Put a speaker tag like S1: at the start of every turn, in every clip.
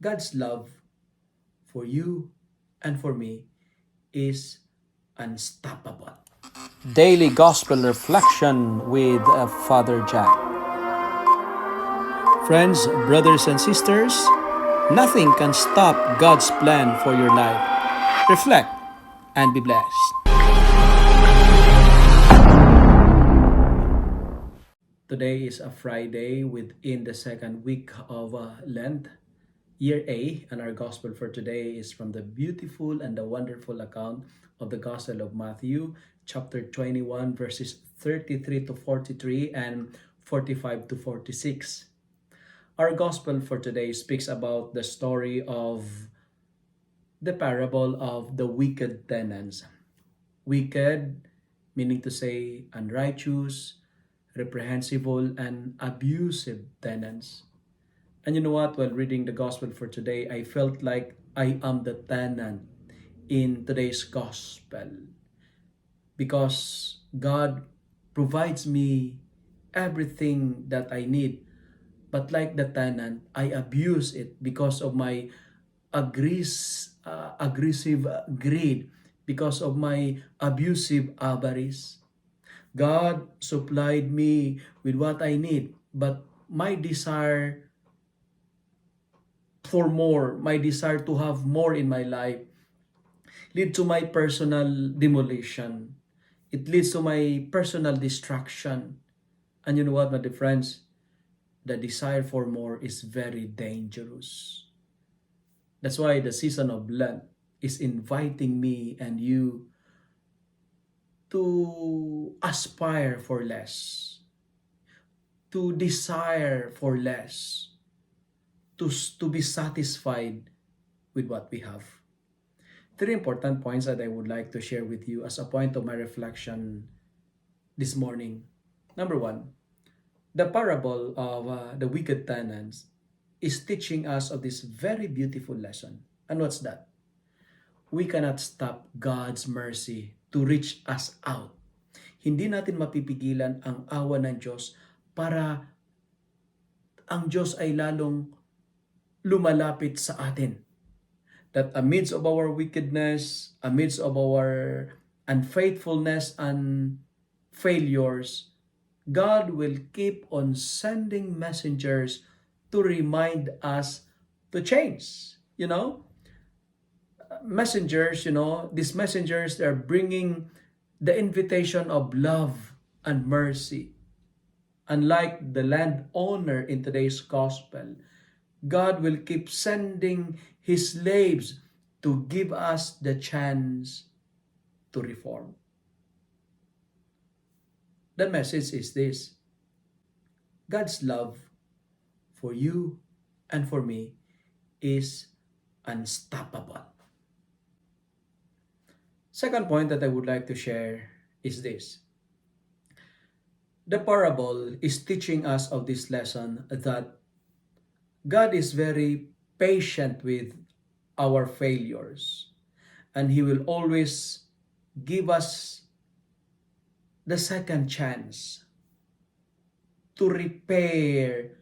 S1: God's love for you and for me is unstoppable. Daily Gospel Reflection with Father Jack. Friends, brothers, and sisters, nothing can stop God's plan for your life. Reflect and be blessed. Today is a Friday within the second week of Lent, year A, and our gospel for today is from the beautiful and the wonderful account of the Gospel of Matthew, chapter 21, verses 33 to 43 and 45 to 46. Our gospel for today speaks about the story of the parable of the wicked tenants. Wicked, meaning to say unrighteous, reprehensible, and abusive tenants. And you know what? While reading the gospel for today, I felt like I am the tenant in today's gospel because God provides me everything that I need. But like the tenant, I abuse it because of my aggressive greed, because of my abusive avarice. God supplied me with what I need, but my desire for more, my desire to have more in my life, lead to my personal demolition. It leads to my personal destruction. And you know what, my dear friends? The desire for more is very dangerous. That's why the season of Lent is inviting me and you to aspire for less, to desire for less, to be satisfied with what we have. Three important points that I would like to share with you as a point of my reflection this morning. Number one, the parable of the wicked tenants is teaching us of this very beautiful lesson. And what's that? We cannot stop God's mercy to reach us out. Hindi natin mapipigilan ang awa ng Diyos para ang Diyos ay lalong lumalapit sa atin. That amidst of our wickedness, amidst of our unfaithfulness and failures, God will keep on sending messengers to remind us to change. You know, messengers, these messengers, they're bringing the invitation of love and mercy. Unlike the landowner in today's gospel, God will keep sending His slaves to give us the chance to reform. The message is this: God's love for you and for me is unstoppable. Second point that I would like to share is this. The parable is teaching us of this lesson that God is very patient with our failures, and He will always give us the second chance to repair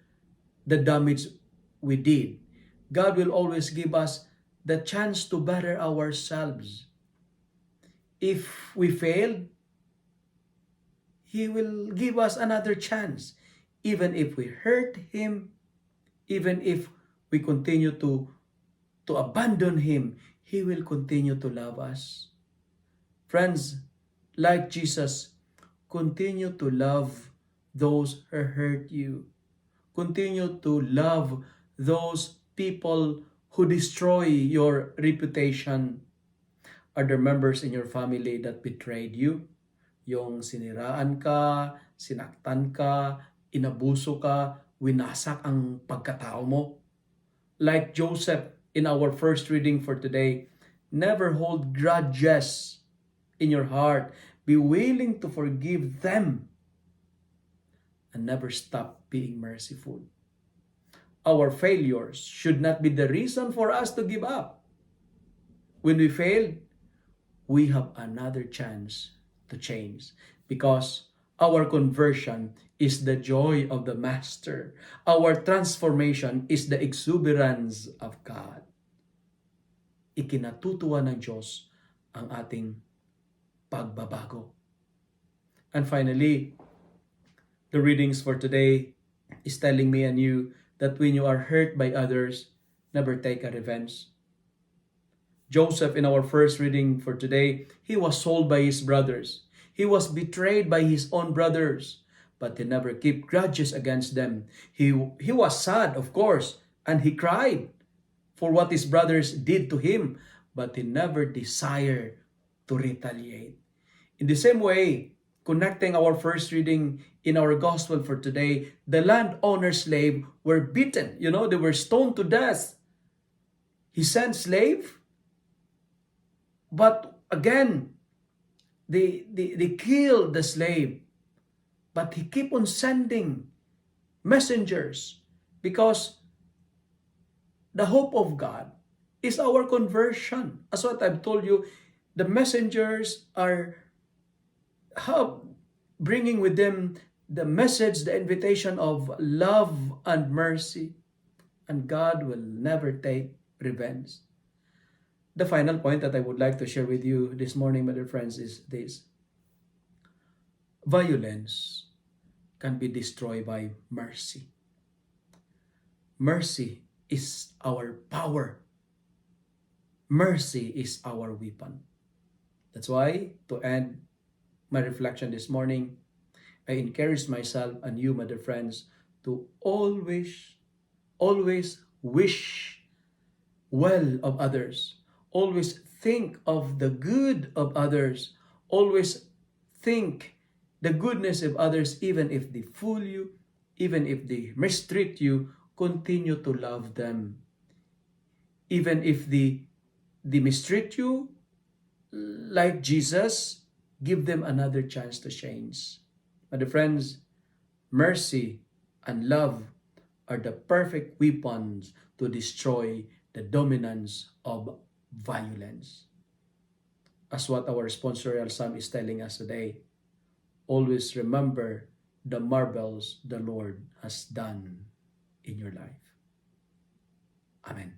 S1: the damage we did. God will always give us the chance to better ourselves. If we failed, He will give us another chance. Even if we hurt Him, even if we continue to abandon Him, He will continue to love us. Friends, like Jesus, continue to love those who hurt you. Continue to love those people who destroy your reputation. Are there members in your family that betrayed you? Yung siniraan ka, sinaktan ka, inabuso ka, winasak ang pagkatao mo? Like Joseph in our first reading for today, never hold grudges in your heart. Be willing to forgive them and never stop being merciful. Our failures should not be the reason for us to give up. When we fail, we have another chance to change because Our conversion is the joy of the Master. Our transformation is the exuberance of God. Ikinatutuwa ng Diyos ang ating pagbabago. And finally, the readings for today is telling me and you that when you are hurt by others, never take a revenge. Joseph, in our first reading for today, he was sold by his brothers. He was betrayed by his own brothers, but he never kept grudges against them. He was sad, of course, and he cried for what his brothers did to him, but he never desired to retaliate. In the same way, connecting our first reading in our gospel for today, the landowner's slave were beaten. They were stoned to death. He sent slave, but again, they killed the slave. But he kept on sending messengers because the hope of God is our conversion. As what I've told you, the messengers are bringing with them the message, the invitation of love and mercy. And God will never take revenge. The final point that I would like to share with you this morning, my dear friends, is this. Violence can be destroyed by mercy. Mercy is our power. Mercy is our weapon. That's why, to end my reflection this morning, I encourage myself and you, my dear friends, to always wish well of others. Always think of the good of others. Always think the goodness of others, even if they fool you, even if they mistreat you, continue to love them. Even if they mistreat you, like Jesus, give them another chance to change. My dear friends, mercy and love are the perfect weapons to destroy the dominance of violence. As what our sponsorial psalm is telling us today, always remember the marvels the Lord has done in your life. Amen.